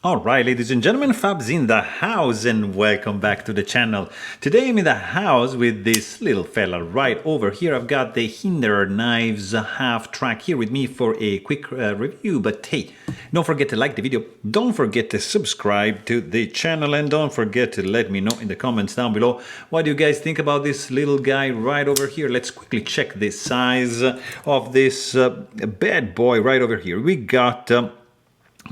Alright, ladies and gentlemen, Fab's in the house and welcome back to the channel. Today I'm in the house with this little fella right over here. I've got the Hinderer Knives Halftrack here with me for a quick review, but hey, don't forget to like the video, don't forget to subscribe to the channel, and don't forget to let me know in the comments down below what do you guys think about this little guy right over here. Let's quickly check the size of this bad boy right over here. We got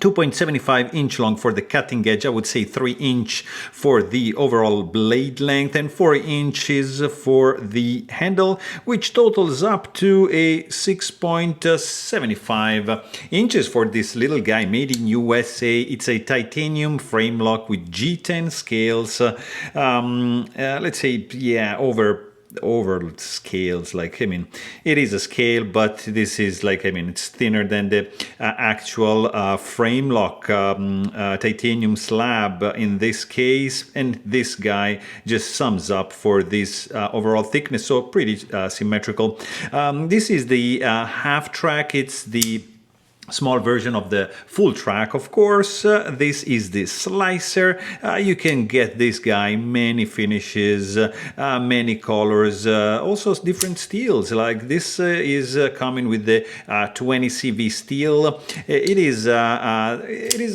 2.75 inch long for the cutting edge, I would say 3 inch for the overall blade length, and 4 inches for the handle, which totals up to a 6.75 inches for this little guy, made in USA. It's a titanium frame lock with G10 scales, let's say, yeah, over scales. Like, I mean, it is a scale, but this is like, I mean, it's thinner than the actual frame lock titanium slab in this case, and this guy just sums up for this overall thickness, so pretty symmetrical. This is the half track. It's the small version of the full track, of course. This is the slicer. You can get this guy many finishes, many colors, also different steels. Like this is coming with the 20 CV steel. It is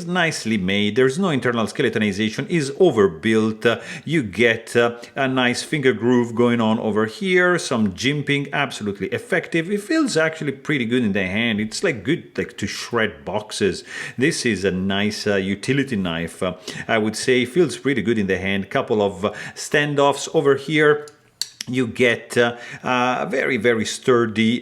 nicely made. There's no internal skeletonization. Is overbuilt. You get a nice finger groove going on over here. Some jimping, absolutely effective. It feels actually pretty good in the hand. It's like good, like to shred boxes. This is a nice utility knife. I would say feels pretty good in the hand. Couple of standoffs over here. You get very sturdy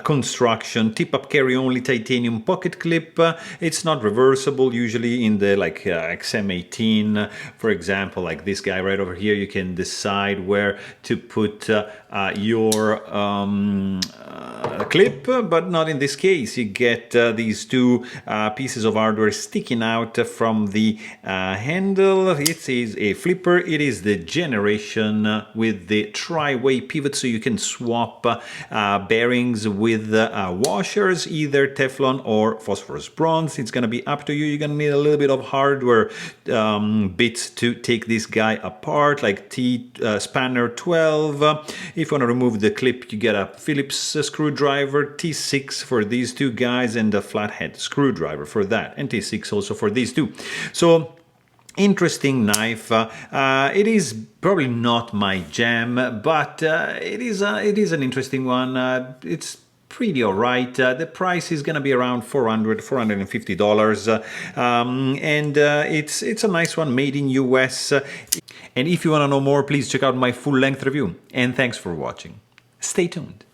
construction, tip-up carry only titanium pocket clip. It's not reversible. Usually in the like XM18, for example, like this guy right over here, you can decide where to put your clip, but not in this case. You get these two pieces of hardware sticking out from the handle. It is a flipper. It is the generation with the tri-way pivot, so you can swap bearings with washers, either Teflon or phosphorus bronze. It's going to be up to you. You're going to need a little bit of hardware bits to take this guy apart, like T-spanner 12. If you want to remove the clip, you get a Phillips screwdriver, T6 for these two guys, and a flathead screwdriver for that, and T6 also for these two. So interesting knife. It is probably not my jam, but it is an interesting one. It's pretty all right. The price is going to be around $450, and it's a nice one, made in US. And if you want to know more, please check out my full-length review. And thanks for watching. Stay tuned.